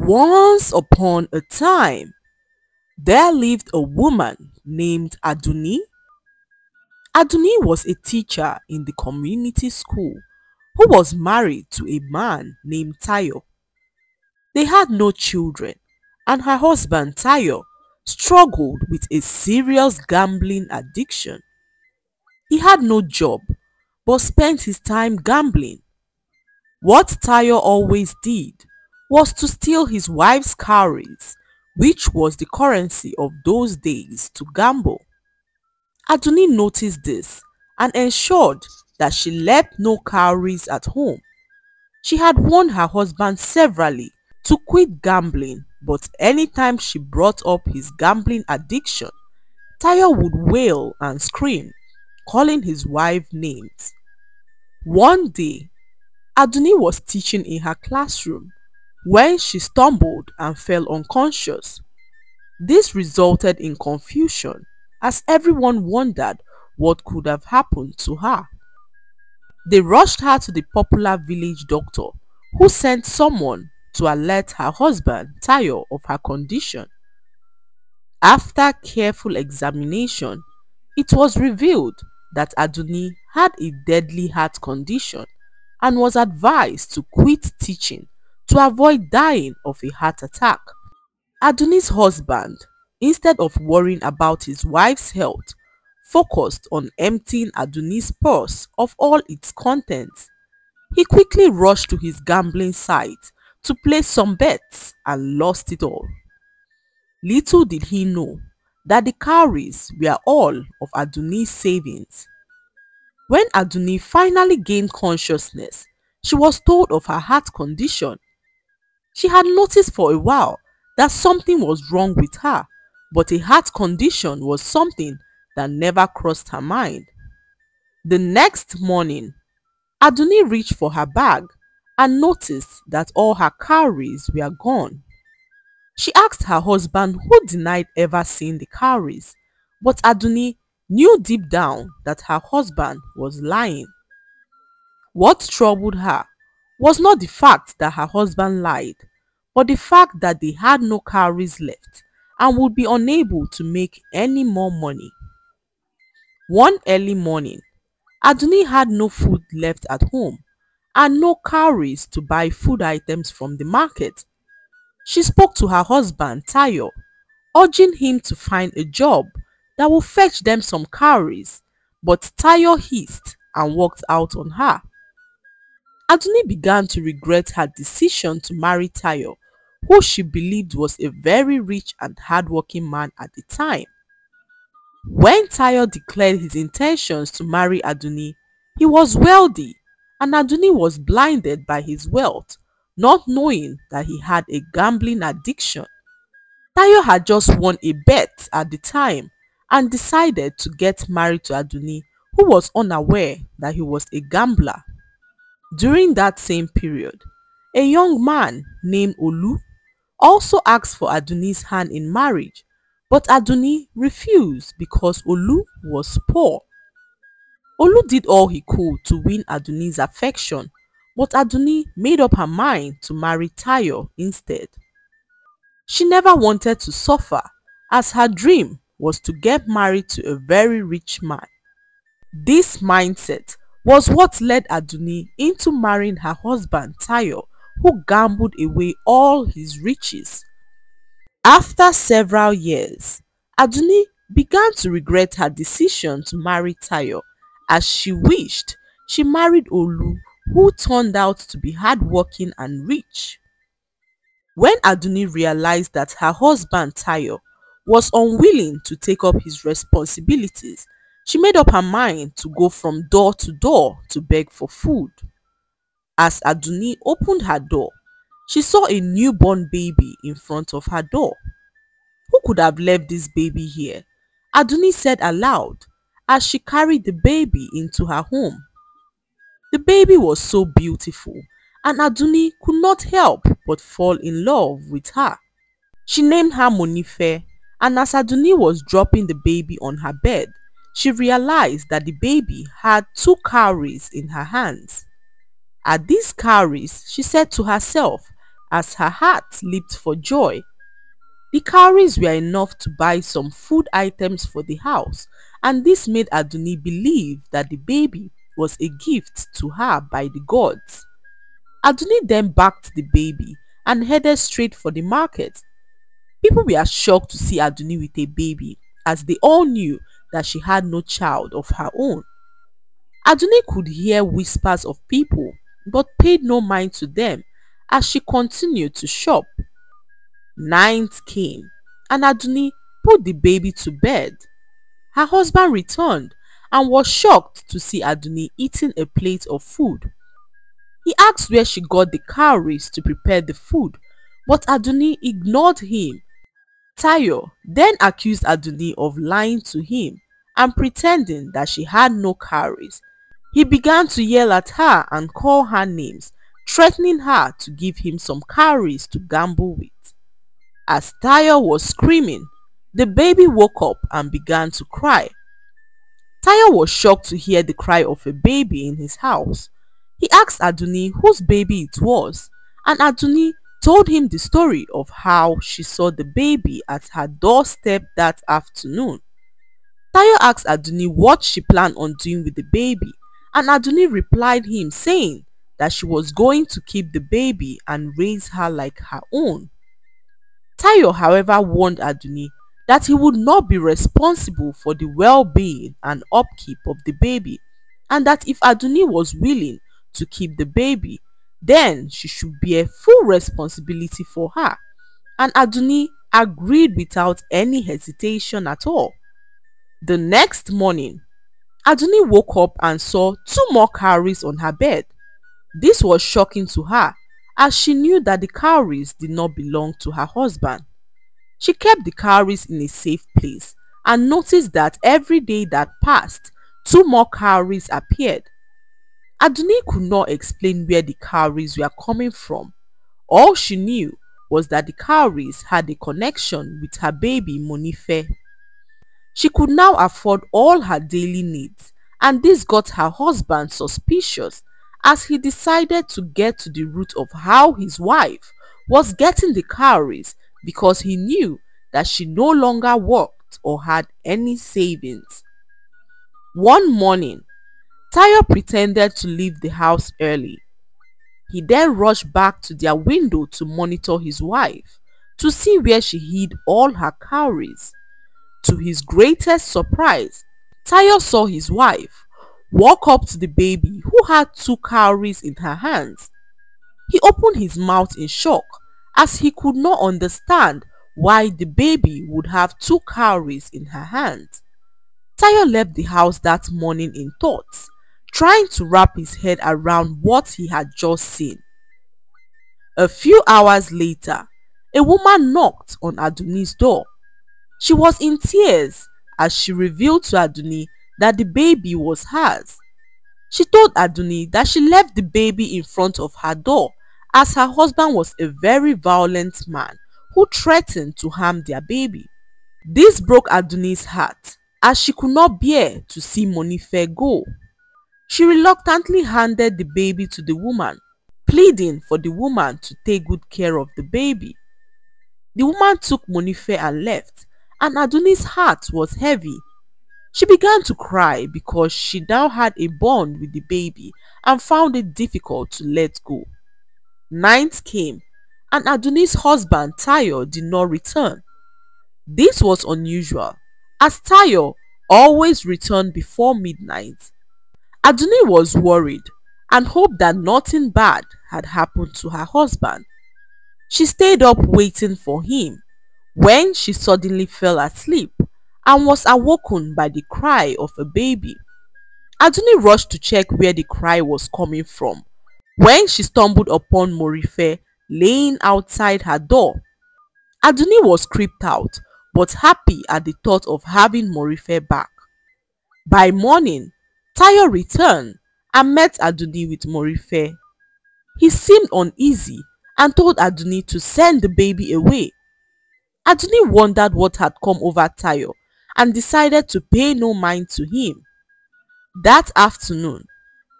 Once upon a time, there lived a woman named Aduni. Aduni was a teacher in the community school who was married to a man named Tayo. They had no children, and her husband Tayo struggled with a serious gambling addiction. He had no job but spent his time gambling. What Tayo always did was to steal his wife's cowries, which was the currency of those days, to gamble. Aduni noticed this and ensured that she left no cowries at home. She had warned her husband severally to quit gambling, but anytime she brought up his gambling addiction, Tayo would wail and scream, calling his wife names. One day, Aduni was teaching in her classroom when she stumbled and fell unconscious. This resulted in confusion as everyone wondered what could have happened to her. They rushed her to the popular village doctor, who sent someone to alert her husband Tayo of her condition. After careful examination, it was revealed that Aduni had a deadly heart condition and was advised to quit teaching to avoid dying of a heart attack. Aduni's husband, instead of worrying about his wife's health, focused on emptying Aduni's purse of all its contents. He quickly rushed to his gambling site to place some bets and lost it all. Little did he know that the cowries were all of Aduni's savings. When Aduni finally gained consciousness, she was told of her heart condition. She had noticed for a while that something was wrong with her, but a heart condition was something that never crossed her mind. The next morning, Aduni reached for her bag and noticed that all her cowries were gone. She asked her husband, who denied ever seeing the cowries, but Aduni knew deep down that her husband was lying. What troubled her was not the fact that her husband lied, but the fact that they had no cowries left and would be unable to make any more money. One early morning, Aduni had no food left at home and no cowries to buy food items from the market. She spoke to her husband Tayo, urging him to find a job that would fetch them some cowries, but Tayo hissed and walked out on her. Aduni began to regret her decision to marry Tayo, who she believed was a very rich and hardworking man at the time. When Tayo declared his intentions to marry Aduni, he was wealthy and Aduni was blinded by his wealth, not knowing that he had a gambling addiction. Tayo had just won a bet at the time and decided to get married to Aduni, who was unaware that he was a gambler. During that same period, a young man named Olu also asked for Aduni's hand in marriage, but Aduni refused because Olu was poor. Olu did all he could to win Aduni's affection, but Aduni made up her mind to marry Tayo instead. She never wanted to suffer, as her dream was to get married to a very rich man. This mindset was what led Aduni into marrying her husband Tayo, who gambled away all his riches. After several years, Aduni began to regret her decision to marry Tayo, as she wished she married Olu, who turned out to be hardworking and rich. When Aduni realized that her husband Tayo was unwilling to take up his responsibilities, she made up her mind to go from door to door to beg for food. As Aduni opened her door, she saw a newborn baby in front of her door. Who could have left this baby here? Aduni said aloud as she carried the baby into her home. The baby was so beautiful and Aduni could not help but fall in love with her. She named her Monife, and as Aduni was dropping the baby on her bed, she realized that the baby had 2 cowries in her hands. At these cowries, she said to herself, as her heart leaped for joy. The cowries were enough to buy some food items for the house, and this made Aduni believe that the baby was a gift to her by the gods. Aduni then backed the baby and headed straight for the market. People were shocked to see Aduni with a baby, as they all knew that she had no child of her own. Aduni could hear whispers of people, but paid no mind to them as she continued to shop. Night came, and Aduni put the baby to bed. Her husband returned and was shocked to see Aduni eating a plate of food. He asked where she got the cowries to prepare the food, but Aduni ignored him. Tayo then accused Aduni of lying to him and pretending that she had no cowries. He began to yell at her and call her names, threatening her to give him some cowries to gamble with. As Tayo was screaming, the baby woke up and began to cry. Tayo was shocked to hear the cry of a baby in his house. He asked Aduni whose baby it was, and Aduni told him the story of how she saw the baby at her doorstep that afternoon. Tayo asked Aduni what she planned on doing with the baby, and Aduni replied him saying that she was going to keep the baby and raise her like her own. Tayo, however, warned Aduni that he would not be responsible for the well-being and upkeep of the baby, and that if Aduni was willing to keep the baby, then she should bear full responsibility for her, and Aduni agreed without any hesitation at all. The next morning, Aduni woke up and saw two more cowries on her bed. This was shocking to her, as she knew that the cowries did not belong to her husband. She kept the cowries in a safe place and noticed that every day that passed, two more cowries appeared. Aduni could not explain where the cowries were coming from. All she knew was that the cowries had a connection with her baby Monife. She could now afford all her daily needs, and this got her husband suspicious, as he decided to get to the root of how his wife was getting the cowries, because he knew that she no longer worked or had any savings. One morning, Tayo pretended to leave the house early. He then rushed back to their window to monitor his wife to see where she hid all her cowries. To his greatest surprise, Tayo saw his wife walk up to the baby who had two cowries in her hands. He opened his mouth in shock, as he could not understand why the baby would have two cowries in her hands. Tayo left the house that morning in thoughts, trying to wrap his head around what he had just seen. A few hours later, a woman knocked on Aduni's door. She was in tears as she revealed to Aduni that the baby was hers. She told Aduni that she left the baby in front of her door, as her husband was a very violent man who threatened to harm their baby. This broke Aduni's heart, as she could not bear to see Monife go. She reluctantly handed the baby to the woman, pleading for the woman to take good care of the baby. The woman took Monife and left, and Aduni's heart was heavy. She began to cry because she now had a bond with the baby and found it difficult to let go. Night came, and Aduni's husband Tayo did not return. This was unusual, as Tayo always returned before midnight. Aduni was worried and hoped that nothing bad had happened to her husband. She stayed up waiting for him when she suddenly fell asleep and was awoken by the cry of a baby. Aduni rushed to check where the cry was coming from when she stumbled upon Morife laying outside her door. Aduni was creeped out, but happy at the thought of having Morife back. By morning, Tayo returned and met Aduni with Morife. He seemed uneasy and told Aduni to send the baby away. Aduni wondered what had come over Tayo and decided to pay no mind to him. That afternoon,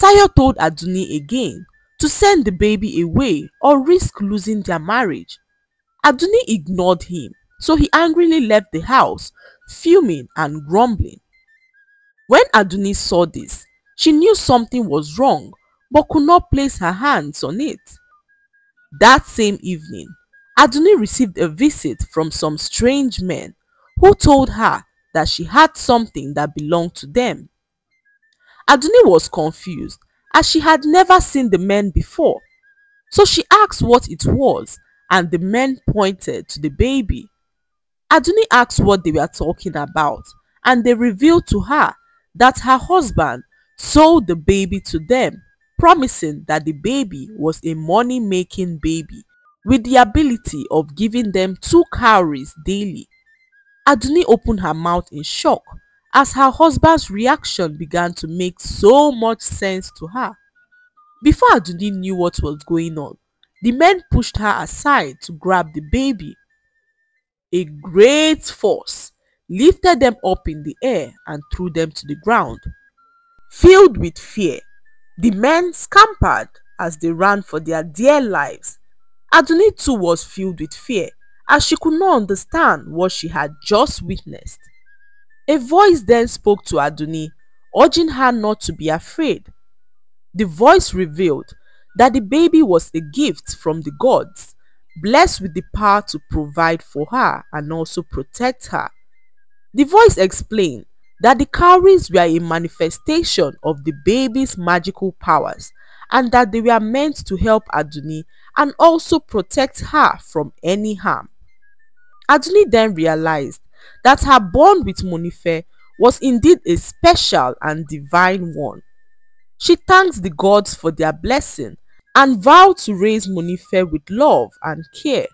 Tayo told Aduni again to send the baby away or risk losing their marriage. Aduni ignored him, so he angrily left the house, fuming and grumbling. When Aduni saw this, she knew something was wrong but could not place her hands on it. That same evening, Aduni received a visit from some strange men who told her that she had something that belonged to them. Aduni was confused as she had never seen the men before, so she asked what it was and the men pointed to the baby. Aduni asked what they were talking about and they revealed to her that her husband sold the baby to them, promising that the baby was a money-making baby with the ability of giving them 2 cowries daily. Aduni opened her mouth in shock as her husband's reaction began to make so much sense to her. Before Aduni knew what was going on, the men pushed her aside to grab the baby. A great force lifted them up in the air and threw them to the ground. Filled with fear, the men scampered as they ran for their dear lives. Aduni too was filled with fear as she could not understand what she had just witnessed. A voice then spoke to Aduni, urging her not to be afraid. The voice revealed that the baby was a gift from the gods, blessed with the power to provide for her and also protect her. The voice explained that the cowries were a manifestation of the baby's magical powers and that they were meant to help Aduni and also protect her from any harm. Aduni then realized that her bond with Monife was indeed a special and divine one. She thanked the gods for their blessing and vowed to raise Monife with love and care.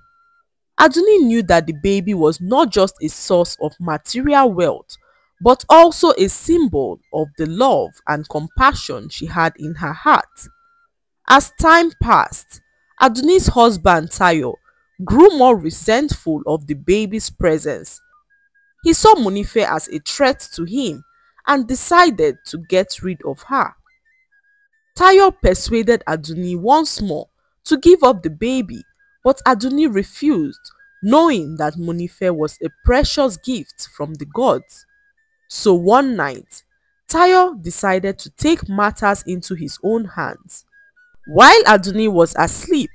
Aduni knew that the baby was not just a source of material wealth, but also a symbol of the love and compassion she had in her heart. As time passed, Aduni's husband Tayo grew more resentful of the baby's presence. He saw Monife as a threat to him and decided to get rid of her. Tayo persuaded Aduni once more to give up the baby, but Aduni refused, knowing that Monife was a precious gift from the gods. So one night, Tayo decided to take matters into his own hands. While Aduni was asleep,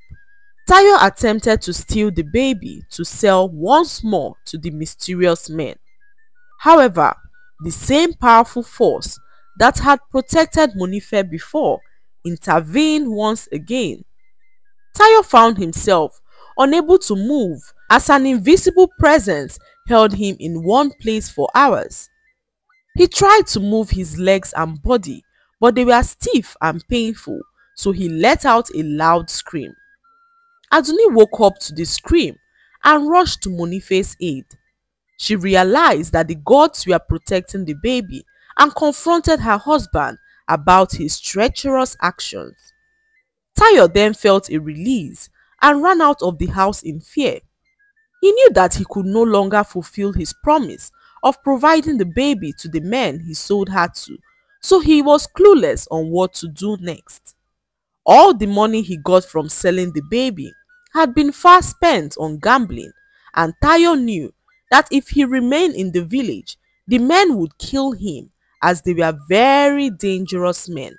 Tayo attempted to steal the baby to sell once more to the mysterious men. However, the same powerful force that had protected Monife before intervened once again. Tayo found himself unable to move as an invisible presence held him in one place for hours. He tried to move his legs and body, but they were stiff and painful, so he let out a loud scream. Aduni woke up to the scream and rushed to Monife's aid. She realized that the gods were protecting the baby and confronted her husband about his treacherous actions. Tayo then felt a release and ran out of the house in fear. He knew that he could no longer fulfill his promise of providing the baby to the men he sold her to, so he was clueless on what to do next. All the money he got from selling the baby had been far spent on gambling, and Tayo knew that if he remained in the village, the men would kill him as they were very dangerous men.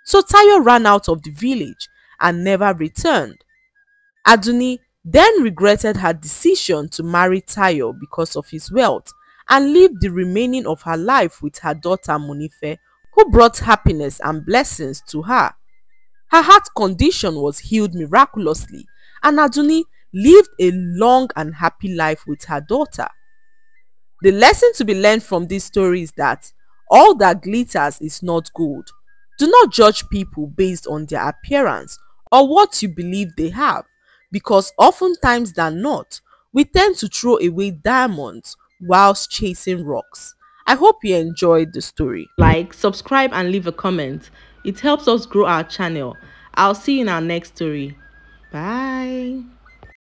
So Tayo ran out of the village and never returned. Aduni then regretted her decision to marry Tayo because of his wealth and lived the remaining of her life with her daughter Monife, who brought happiness and blessings to her. Her heart condition was healed miraculously, and Aduni lived a long and happy life with her daughter. The lesson to be learned from this story is that all that glitters is not gold. Do not judge people based on their appearance or what you believe they have, because oftentimes than not, we tend to throw away diamonds whilst chasing rocks. I hope you enjoyed the story. Like, subscribe and leave a comment. It helps us grow our channel. I'll see you in our next story. Bye.